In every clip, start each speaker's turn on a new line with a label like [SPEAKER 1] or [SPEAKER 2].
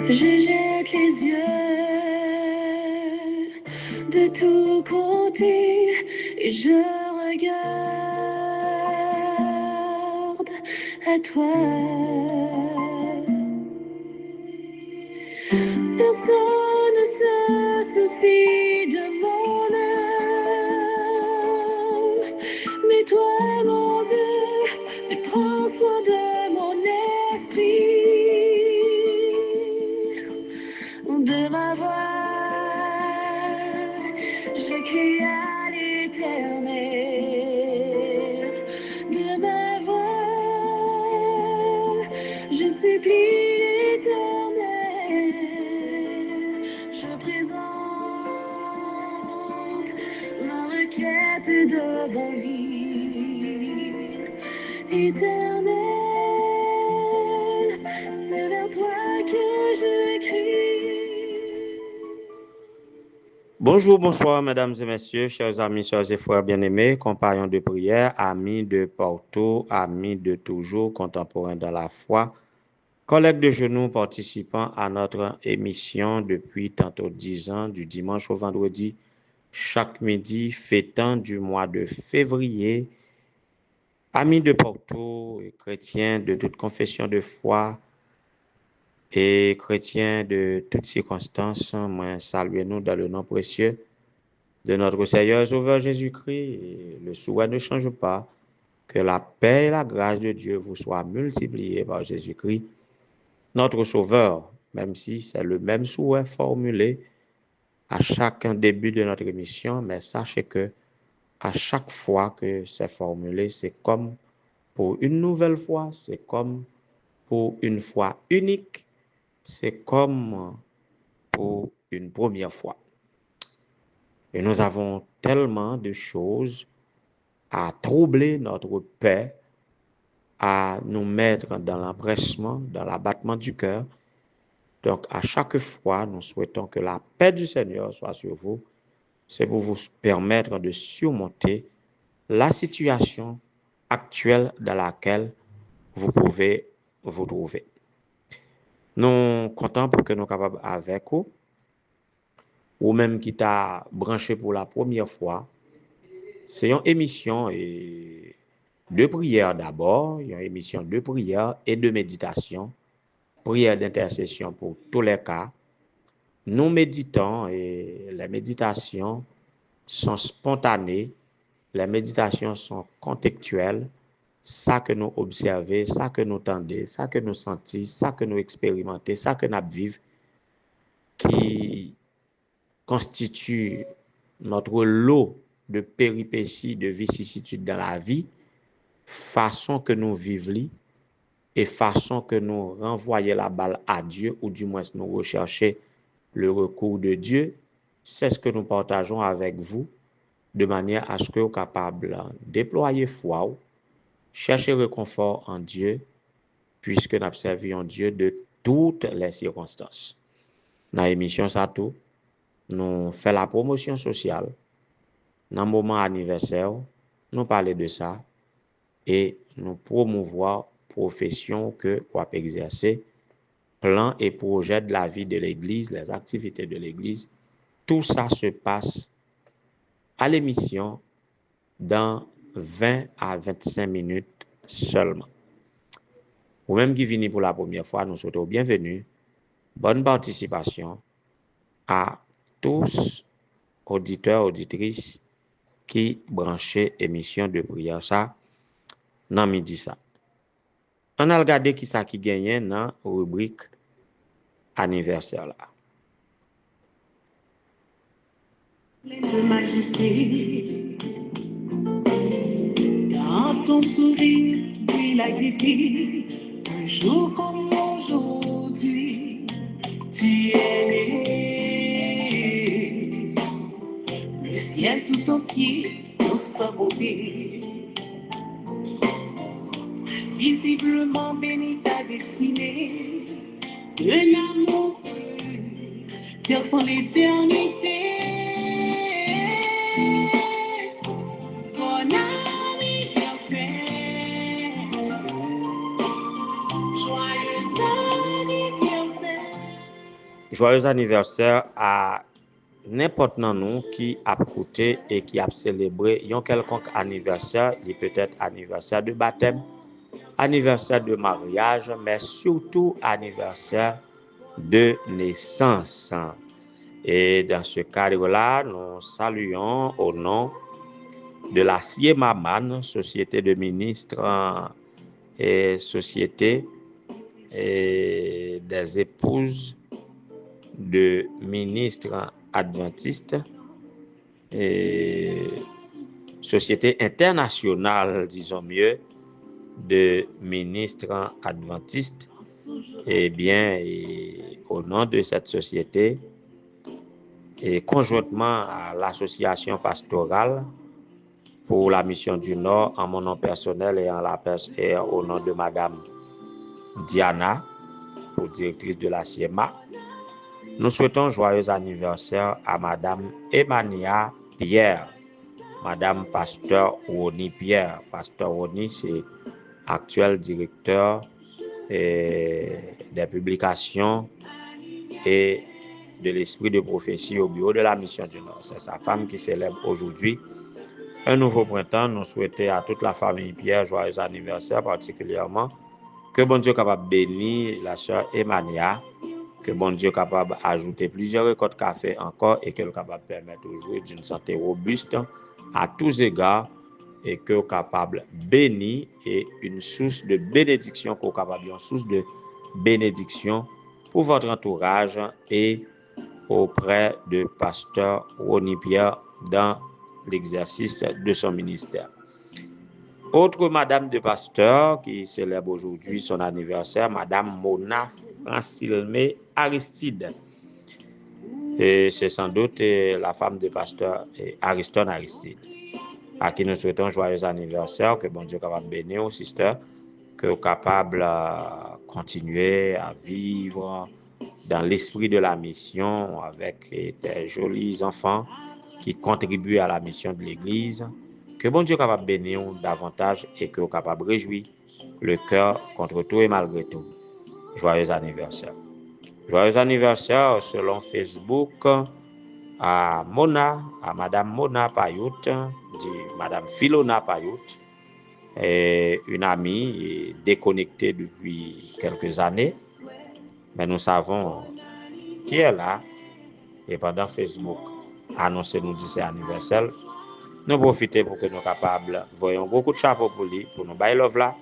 [SPEAKER 1] Je jette les yeux de tous côtés et je regarde à toi. Personne ne se soucie de mon âme, mais toi, mon Dieu, tu prends soin de mon esprit, de ma voix. Je crie à l'Éternel, de ma voix. Je supplie l'Éternel, je présente ma requête devant lui. Éternel, c'est vers toi que je crie.
[SPEAKER 2] Bonjour, bonsoir, mesdames et messieurs, chers amis, chers et frères bien-aimés, compagnons de prière, amis de partout, amis de toujours, contemporains dans la foi, collègues de genoux participant à notre émission depuis tantôt 10 ans, du dimanche au vendredi, chaque midi, fêtant du mois de février, amis de partout, chrétiens de toute confession de foi et chrétiens de toutes circonstances, moi, saluez-nous dans le nom précieux de notre Seigneur et Sauveur Jésus-Christ. Et le souhait ne change pas. Que la paix et la grâce de Dieu vous soient multipliées par Jésus-Christ, notre Sauveur, même si c'est le même souhait formulé à chaque début de notre émission, mais sachez que à chaque fois que c'est formulé, c'est comme pour une nouvelle fois, c'est comme pour une fois unique, c'est comme pour une première fois. Et nous avons tellement de choses à troubler notre paix, à nous mettre dans l'empressement, dans l'abattement du cœur. Donc, à chaque fois, nous souhaitons que la paix du Seigneur soit sur vous. C'est pour vous permettre de surmonter la situation actuelle dans laquelle vous pouvez vous trouver. Nous comptons pour que nous soyons capables avec vous, ou même qui t'a branché pour la première fois. C'est une émission de prière d'abord, une émission de prière et de méditation, prière d'intercession pour tous les cas. Nous méditons et les méditations sont spontanées, les méditations sont contextuelles, ça que nous observons, ça que nous entendons, ça que nous sentons, ça que nous expérimentons, ça que nous vivons, qui constitue notre lot de péripéties, de vicissitudes dans la vie, façon que nous vivons et façon que nous renvoyons la balle à Dieu, ou du moins nous rechercher le recours de Dieu, c'est ce que nous partageons avec vous, de manière à ce que vous soyez capable de déployer foi, chercher réconfort en Dieu, puisque nous servons Dieu de toutes les circonstances. Dans l'émission ça tout, nous faisons la promotion sociale. Dans le moment anniversaire, nous parlons de ça et nous promouvoir profession que vous exercer, plan et projet de la vie de l'Église, les activités de l'Église. Tout ça se passe à l'émission dans 20 à 25 minutes seulement. Ou même qui venez pour la première fois, nous souhaitons bienvenue, bonne participation à tous auditeurs, auditrices qui branchaient émission de prière ça dans midi ça. On a regardé qui ça qui gagnait dans rubrique anniversaire là.
[SPEAKER 3] De majesté, quand ton sourire puis la gaieté, un jour comme aujourd'hui, tu es né. Le ciel tout entier dans sa beauté, visiblement béni ta destinée, de l'amour vers son éternité. Bon anniversaire, joyeux anniversaire.
[SPEAKER 2] joyeux anniversaire à n'importe nous qui a écouté et qui a célébré un quelconque anniversaire, il peut être anniversaire de baptême, anniversaire de mariage, mais surtout anniversaire de naissance. Et dans ce cadre-là, nous saluons au nom de la Siemaman, société de ministres et société et des épouses de ministres adventistes et société internationale, disons mieux, de ministres adventistes. Eh bien, et au nom de cette société, et conjointement à l'association pastorale pour la mission du Nord, en mon nom personnel et au nom de Madame Diana, pour directrice de la CIEMA, nous souhaitons joyeux anniversaire à Madame Emania Pierre, Madame Pasteur Roni Pierre. Pasteur Roni, c'est actuel directeur des publications et de l'esprit de prophétie au bureau de la mission du Nord. C'est sa femme qui célèbre aujourd'hui un nouveau printemps. Nous souhaitons à toute la famille Pierre joyeux anniversaire, particulièrement que bon Dieu capable bénir la sœur Emania, que bon Dieu capable ajouter plusieurs récoltes café encore et que le capable permettre toujours d'une santé robuste à tous égards et que capable bénir et une source de bénédiction, qu'on capable une source de bénédiction pour votre entourage et auprès de pasteur Roni Pierre dans l'exercice de son ministère. Autre madame de pasteur qui célèbre aujourd'hui son anniversaire, Madame Mona Francilme Aristide. Et c'est sans doute la femme de pasteur Ariston Aristide, à qui nous souhaitons joyeux anniversaire, que bon Dieu capable bénir, sister, que capable continuer à vivre dans l'esprit de la mission avec tes jolis enfants qui contribuent à la mission de l'Église. Que bon Dieu capable bénir davantage et que capable réjouir le cœur contre tout et malgré tout. Joyeux anniversaire. Joyeux anniversaire selon Facebook à Madame Mona Payout, dit Madame Philona Payout, une amie déconnectée depuis quelques années, mais nous savons qui est là et pendant Facebook annoncer nous dit c'est anniversaire. Nous profitons pour que nous capables voyons beaucoup de chapeau pour lui, pour nous bailler love là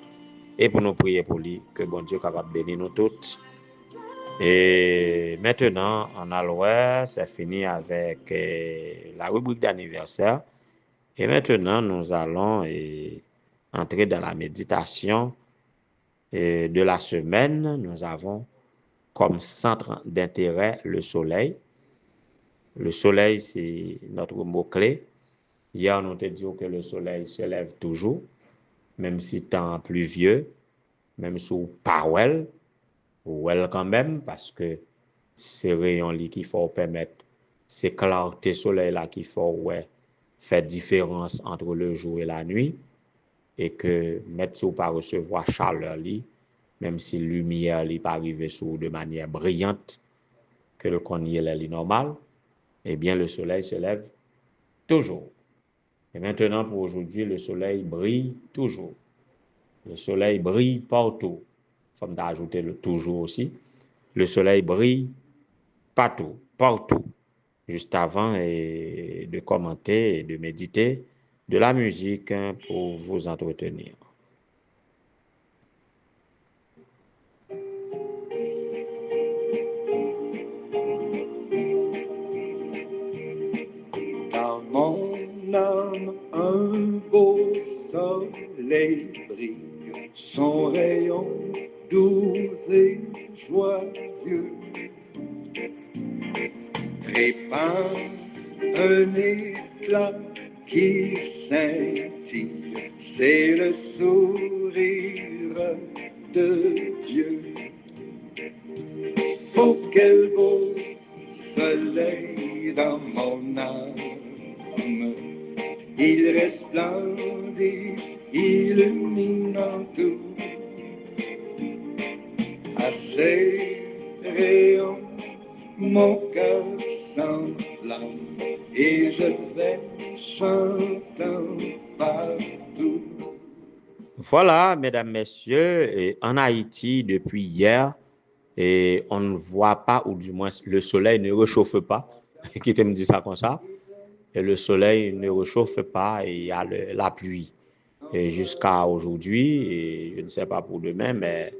[SPEAKER 2] et pour nous prier pour lui, que bon Dieu capable bénir nous toutes. Et maintenant, on a l'heure, c'est fini avec la rubrique d'anniversaire. Et maintenant, nous allons entrer dans la méditation de la semaine. Nous avons comme centre d'intérêt le soleil. Le soleil, c'est notre mot-clé. Hier, on t'a dit que le soleil se lève toujours, même si temps pluvieux, même sous Powell, ou elle quand même, parce que ces rayons-là qui faut permettre, ces clartés soleil-là qui faut ouais, faire différence entre le jour et la nuit, et que mettre sous pas recevoir chaleur li, même si lumière li pas arriver sous de manière brillante, que le cornier est normal, eh bien le soleil se lève toujours. Et maintenant, pour aujourd'hui, le soleil brille toujours. Le soleil brille partout. Il faut ajouter le toujours aussi. Le soleil brille partout. Juste avant de commenter et de méditer de la musique pour vous entretenir.
[SPEAKER 3] Dans mon âme, un beau soleil brille, son rayon doux et joyeux répand un éclat qui scintille, c'est le sourire de Dieu. Oh, quel beau soleil dans mon âme, il resplendit, illuminant tout. À ses rayons, mon cœur s'enflamme et je vais chantant partout.
[SPEAKER 2] Voilà, mesdames, messieurs, et en Haïti, depuis hier, et on ne voit pas, ou du moins le soleil ne réchauffe pas. Qui te me dit ça comme ça? Et le soleil ne réchauffe pas et il y a la pluie. Et jusqu'à aujourd'hui, et je ne sais pas pour demain, mais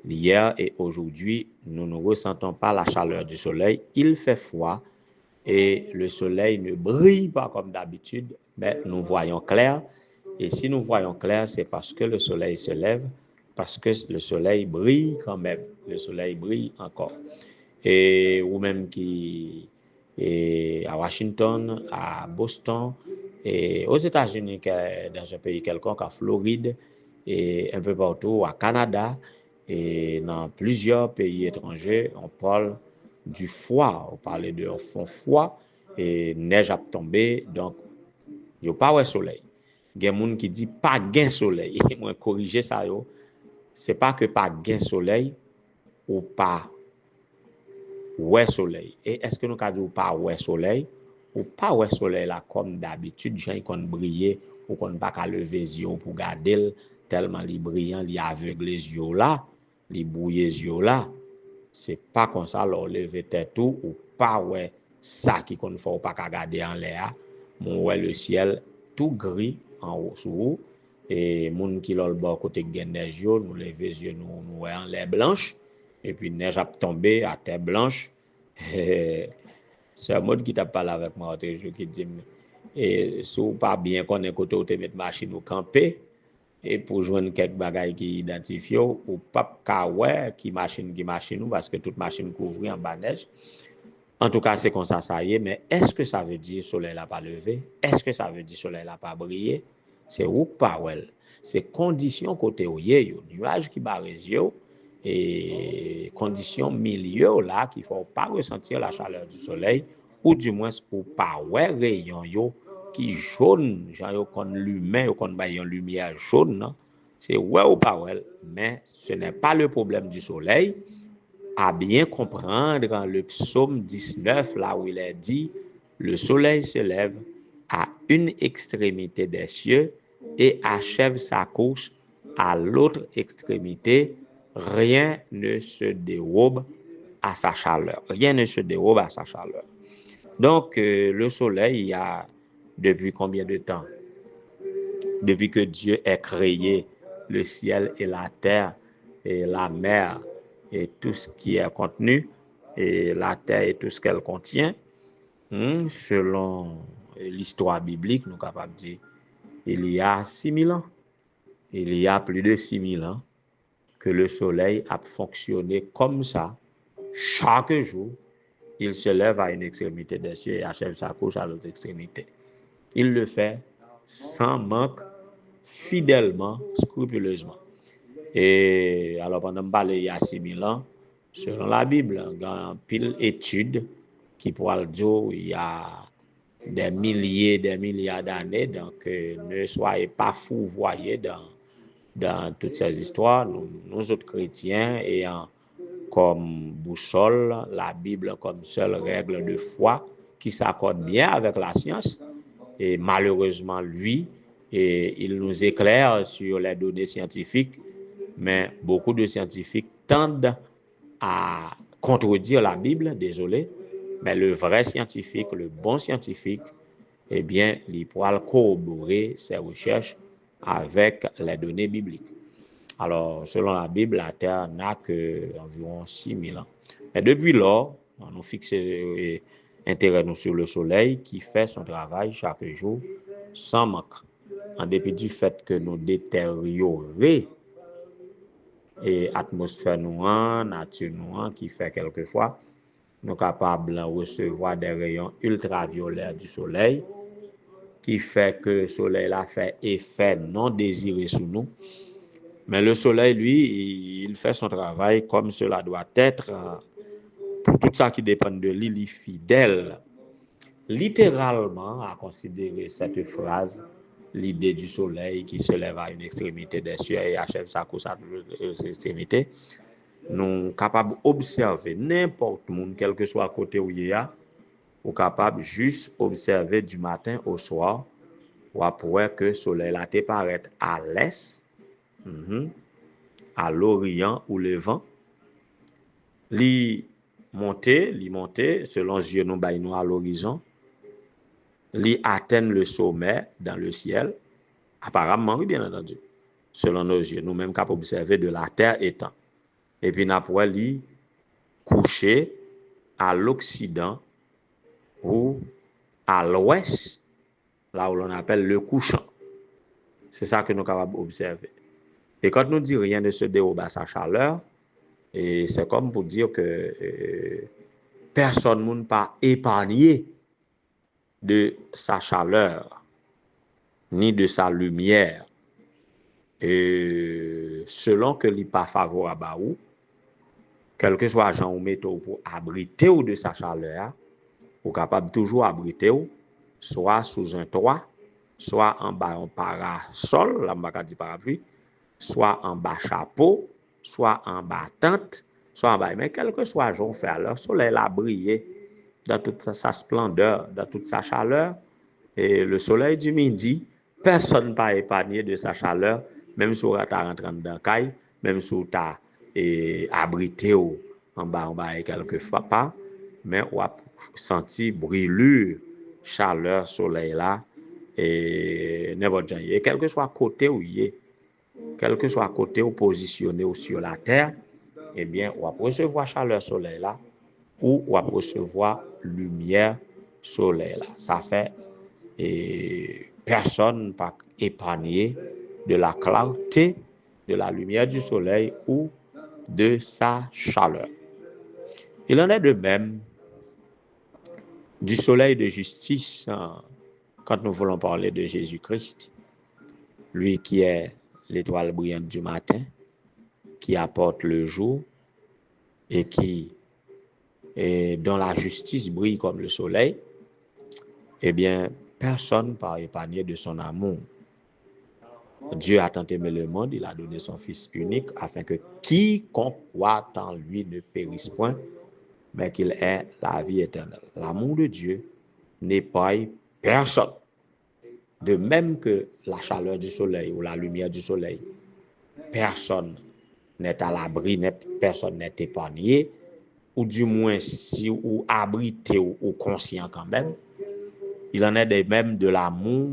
[SPEAKER 2] hier et aujourd'hui, nous ne ressentons pas la chaleur du soleil. Il fait froid et le soleil ne brille pas comme d'habitude, mais nous voyons clair. Et si nous voyons clair, c'est parce que le soleil se lève, parce que le soleil brille quand même. Le soleil brille encore. Et ou même qui est à Washington, à Boston, et aux États-Unis, dans un pays quelconque, en Floride, et un peu partout, à Canada, et dans plusieurs pays étrangers, on parle du froid, on parle de fond froid, et neige a tombé, donc il n'y a pas de soleil. Il y a des gens qui disent pas de soleil. Moi, corriger ça, c'est pas que pas de soleil ou pas ouais soleil. Et est-ce que nous avons dit pas ouais soleil ou pas ouais soleil là comme d'habitude, gens qui briller ou qu'on pas qu'à lever les yeux pour garder tellement li brillant, li aveugle les yeux là, li brouiller les yeux là. C'est pas comme ça leur lever tête tout ou pas ouais ça qui qu'on faut pas qu'à garder en l'air. Mon ouais le ciel tout gris en haut sous haut et moun qui l'ol bord côté gen neige yo, nous lever les yeux nous ouais en l'air blanche et puis neige a tombé à terre blanche. C'est un mode qui t'a parlé avec moi l'autre jour qui dit et si ou pas bien connaît côté où te mettre machine ou camper et pour joindre quelques bagages qui identifient ou pas ka ouais qui machine ou parce que toute machine couvre en bas neige. En tout cas, c'est comme ça y est, mais est-ce que ça veut dire soleil n'a pas levé? Est-ce que ça veut dire soleil n'a pas brillé? C'est ou pas ouais. C'est condition côté où y nuage qui barre les yeux et conditions milieu là qu'il faut pas ressentir la chaleur du soleil ou du moins ou pas ouais rayon yo qui jaune genre yo kon lumière yo kon ba yon lumière jaune non? C'est ouais ou pas ouais mais ce n'est pas le problème du soleil à bien comprendre dans le psaume 19 là où il est dit le soleil se lève à une extrémité des cieux et achève sa course à l'autre extrémité, rien ne se dérobe à sa chaleur. Rien ne se dérobe à sa chaleur. Donc, le soleil, il y a depuis combien de temps? Depuis que Dieu a créé le ciel et la terre et la mer et tout ce qui est contenu, et la terre et tout ce qu'elle contient, selon l'histoire biblique, nous sommes capables de dire, il y a 6000 ans, il y a plus de 6000 ans, que le soleil a fonctionné comme ça. Chaque jour, il se lève à une extrémité des cieux et achève sa course à l'autre extrémité. Il le fait sans manque, fidèlement, scrupuleusement. Et alors, pendant que parler il y a 6000 ans, selon la Bible, il y a une pile d'études qui pourraient dire il y a des milliards d'années. Donc, ne soyez pas fourvoyés dans toutes ces histoires. Nous autres chrétiens, ayant comme boussole la Bible comme seule règle de foi qui s'accorde bien avec la science. Et malheureusement, lui, il nous éclaire sur les données scientifiques, mais beaucoup de scientifiques tendent à contredire la Bible, désolé, mais le vrai scientifique, le bon scientifique, eh bien, il pourra corroborer ses recherches avec les données bibliques. Alors, selon la Bible, la Terre n'a qu'environ 6000 ans. Mais depuis lors, nous fixons intérêt nous sur le Soleil qui fait son travail chaque jour sans manque. En dépit du fait que nous détériorons et atmosphère nous, nature nous, qui fait quelquefois, nous sommes capables de recevoir des rayons ultraviolets du Soleil qui fait que le Soleil a fait effet non désiré sur nous. Mais le soleil, lui, il fait son travail comme cela doit être. Pour tout ça qui dépend de lui, il est fidèle. Littéralement, à considérer cette phrase, l'idée du soleil qui se lève à une extrémité des cieux et achève sa course à l'autre extrémité, nous capables d'observer n'importe monde, quel que soit côté où il y a, ou capable juste observer du matin au soir, ou après que le soleil là te paraît à l'est, à l'orient ou le vent, li monter, selon yeux nous bay nous à l'horizon, li atteindre le sommet dans le ciel, apparemment, oui, bien entendu, selon nos yeux, nous-mêmes capables d'observer de la terre étant. Et puis, nous li coucher à l'occident ou à l'ouest, là où l'on appelle le couchant. C'est ça que nous sommes capables d'observer. Et quand nous disons rien ne se dérobe à sa chaleur, et c'est comme pour dire que personne ne pas épargné de sa chaleur, ni de sa lumière. Et selon que n'est pas favorable à vous, quel que soit Jean ou métaux pour abriter ou de sa chaleur, vous capable toujours abriter ou, soit sous un toit, soit en bas un parasol, la m'a dit parapluie, soit en bas chapeau, soit en bas tente, soit en bas. Mais quel que soit Jean fait, alors le soleil a brillé dans toute sa splendeur, dans toute sa chaleur. Et le soleil du midi, personne pas épargné de sa chaleur, même si on est rentré dans la caille, même si on est abrité en bas quelques fois pas, mais on a senti brûlure, chaleur, soleil là, et n'importe quoi. Et quel que soit côté où il est, quel que soit côté où positionné sur la terre, eh bien, on va recevoir chaleur soleil là, ou on va recevoir lumière soleil là. Ça fait et personne pas épargné de la clarté, de la lumière du soleil ou de sa chaleur. Il en est de même du soleil de justice quand nous voulons parler de Jésus-Christ, lui qui est l'étoile brillante du matin, qui apporte le jour et dont la justice brille comme le soleil. Eh bien, personne pas épargné de son amour. Dieu a tant aimé le monde, il a donné son Fils unique, afin que quiconque croit en lui ne périsse point, mais qu'il ait la vie éternelle. L'amour de Dieu n'épargne personne. De même que la chaleur du soleil ou la lumière du soleil, personne n'est à l'abri, personne n'est épargné, ou du moins si ou abrité ou conscient quand même. Il en est de même de l'amour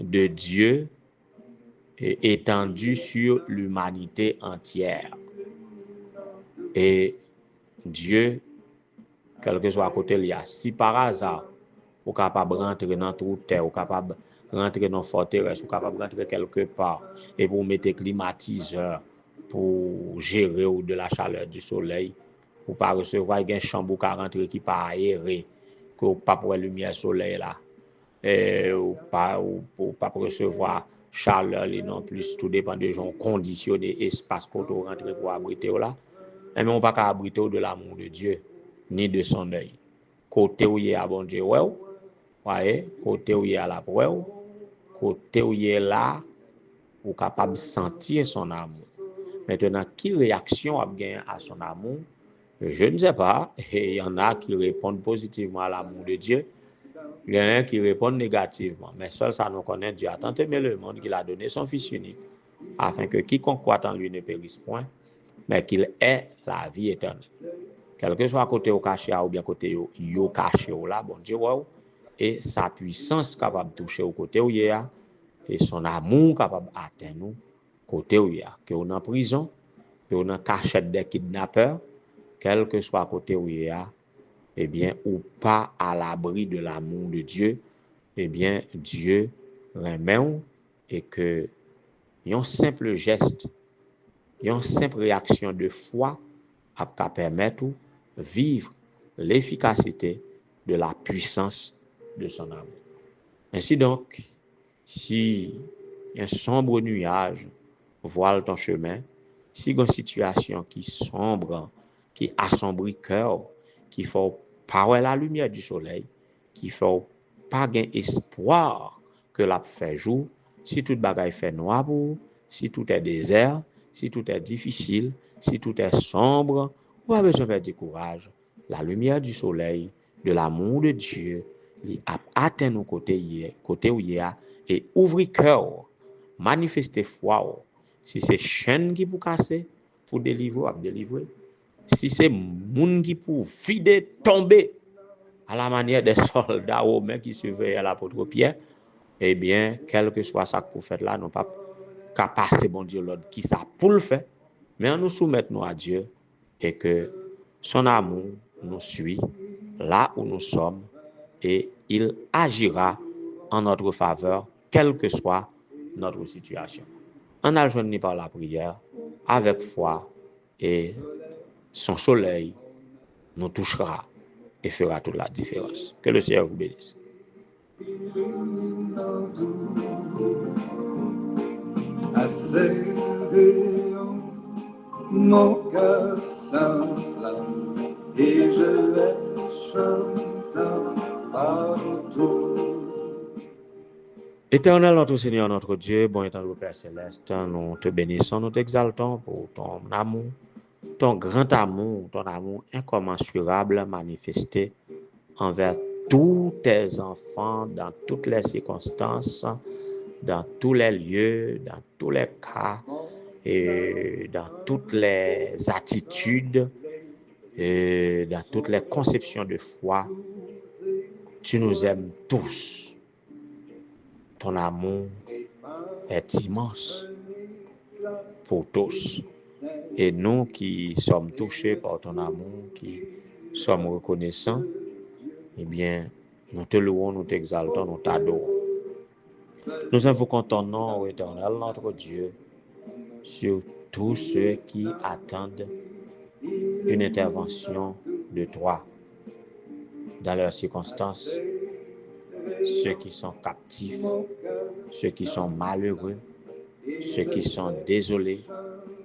[SPEAKER 2] de Dieu étendu sur l'humanité entière. Et Dieu, quel que soit à côté, il y a, si par hasard, vous êtes capable de rentrer dans toute terre, vous êtes capable de rentrer dans une forteresse, vous êtes capable de rentrer quelque part, et vous mettez climatiseur pour gérer de la chaleur du soleil, vous ne pas recevoir une chambre qui rentrer qui pas aéré, que vous pas pour la lumière soleil là, et ou pas recevoir chaleur non plus, tout dépend de gens conditionnés espace pour rentrer pour abriter là, mais on pas qu'à abriter de l'amour de Dieu ni de son œil. Côté où il y a bon Dieu, ouais, côté où il y a la preuve, côté où il est là, ou capable de sentir son amour. Maintenant, qui réaction a gagné à son amour? Je ne sais pas. Et il y en a qui répondent positivement à l'amour de Dieu. Il y en a qui répondent négativement. Mais seul ça nous connaît, Dieu a tant aimé le monde qu'il a donné son Fils unique, afin que quiconque croit en lui ne périsse point, mais qu'il ait la vie éternelle. Quel que soit côté au caché ou bien côté yo caché là, bon Dieu, et sa puissance capable de toucher au côté où il y a, et son amour capable d'atteindre nous côté où il y a, que on en prison, que on en cachette des kidnappeurs, quel que soit côté où il y a, eh bien, ou pas à l'abri de l'amour de Dieu, eh bien, Dieu remet et que un simple geste, une simple réaction de foi a permettre de vivre l'efficacité de la puissance de son amour. Ainsi donc, si un sombre nuage voile ton chemin, si une situation qui sombre, qui assombrit cœur, qui fait pas la lumière du soleil, qui fait pas gain espoir que la fait jour, si tout bagaille fait noir pour, si tout est désert, si tout est difficile, Si tout est sombre, pas besoin de perdre courage. La lumière du soleil, de l'amour de Dieu, il a atteint nos côté où il y a, et ouvrir cœur, manifester foi. Si c'est chaîne qui pour casser, pour délivrer, délivrer. Si c'est moun qui pour vider, tomber, à la manière des soldats romains qui surveillaient l'apôtre Pierre, eh bien, quel que soit ça que vous faites là, non pas qu'à passer, bon Dieu, l'ordre qui ça pour le faire, mais on nous soumettre nous à Dieu et que son amour nous suit là où nous sommes et il agira en notre faveur, quelle que soit notre situation. On a joint par la prière, avec foi, et son soleil nous touchera et fera toute la différence. Que le Seigneur vous bénisse.
[SPEAKER 3] Mon cœur s'enflamme et je vais chantant partout.
[SPEAKER 2] Éternel notre Seigneur, notre Dieu, bon étant le Père Céleste, nous te bénissons, nous t'exaltons pour ton amour, ton grand amour, ton amour incommensurable manifesté envers tous tes enfants, dans toutes les circonstances, dans tous les lieux, dans tous les cas, et dans toutes les attitudes, et dans toutes les conceptions de foi. Tu nous aimes tous. Ton amour est immense pour tous. Et nous qui sommes touchés par ton amour, qui sommes reconnaissants, eh bien, nous te louons, nous t'exaltons, nous t'adorons. Nous invoquons ton nom, ô Éternel, notre Dieu, sur tous ceux qui attendent une intervention de toi dans leurs circonstances, ceux qui sont captifs, ceux qui sont malheureux, ceux qui sont désolés,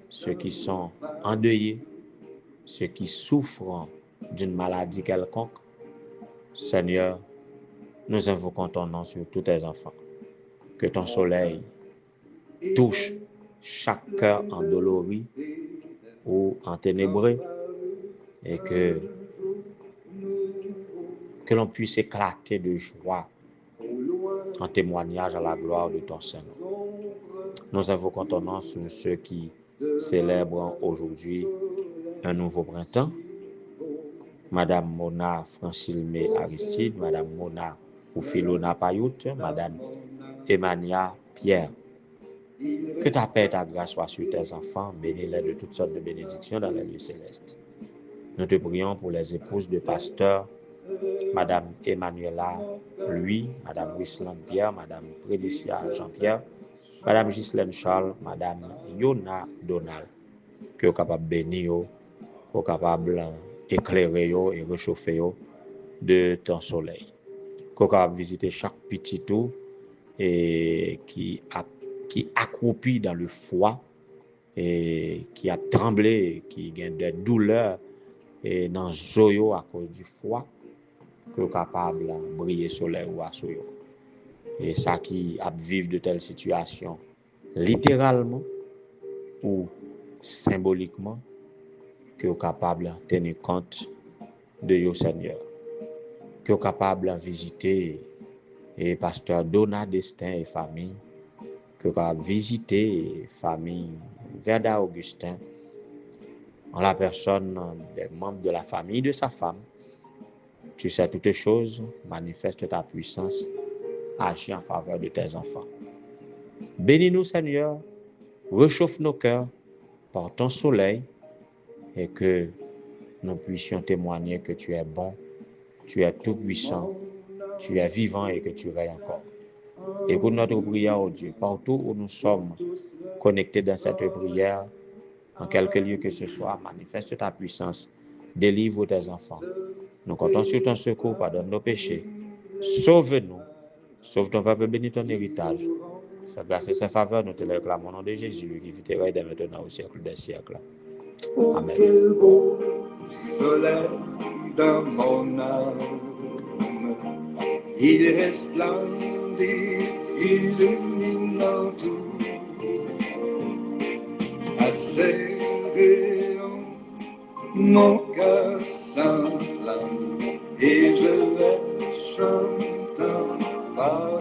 [SPEAKER 2] ceux qui sont endeuillés, ceux qui souffrent d'une maladie quelconque. Seigneur, nous invoquons ton nom sur tous tes enfants. Que ton soleil touche chaque cœur endolori ou enténébré et que l'on puisse éclater de joie en témoignage à la gloire de ton Saint-Nom. Nous invoquons ton nom sur ceux qui célèbrent aujourd'hui un nouveau printemps. Madame Mona Francilmé Aristide, Madame Mona Oufilona Payout, Madame Emania Pierre. Que ta paix et ta grâce soient sur tes enfants, bénis-les de toutes sortes de bénédictions dans les lieux célestes. Nous te prions pour les épouses de pasteurs, Madame Emmanuela Louis, Madame Wisland Pierre, Madame Prédicia Jean-Pierre, Madame Ghislaine Charles, Madame Yona Donald, que vous capable de bénir, que vous capable d'éclairer et réchauffer de ton soleil. Que vous capable de visiter chaque petit tout et qui accroupi dans le foie et qui a tremblé, qui a des douleurs et dans zoyo à cause du foie, que capable de briller soleil ou à soyo. Et ça qui a vivre de telles situations, littéralement ou symboliquement, que capable de tenir compte de yo Seigneur. Que capable de visiter et pasteur Donat Destin et famille, que capable visiter famille Verda Augustin, en la personne des membres de la famille de sa femme. Tu sais toutes choses, manifeste ta puissance, agis en faveur de tes enfants. Bénis-nous, Seigneur, réchauffe nos cœurs par ton soleil et que nous puissions témoigner que tu es bon, tu es tout-puissant, tu es vivant et que tu règnes encore. Écoute notre prière, oh Dieu, partout où nous sommes connectés dans cette prière, en quelque lieu que ce soit, manifeste ta puissance, délivre tes enfants. Nous comptons sur ton secours, pardonne nos péchés, sauve-nous, sauve ton peuple, bénis ton héritage. Sa grâce et sa faveur, nous te les réclamons au nom de Jésus, qui vit et règne dès maintenant au siècle des siècles. Amen.
[SPEAKER 3] Quel beau soleil dans mon âme, il resplendit, illuminant tout. Assez réveillant, mon cœur s'enflamme et je vais chantant par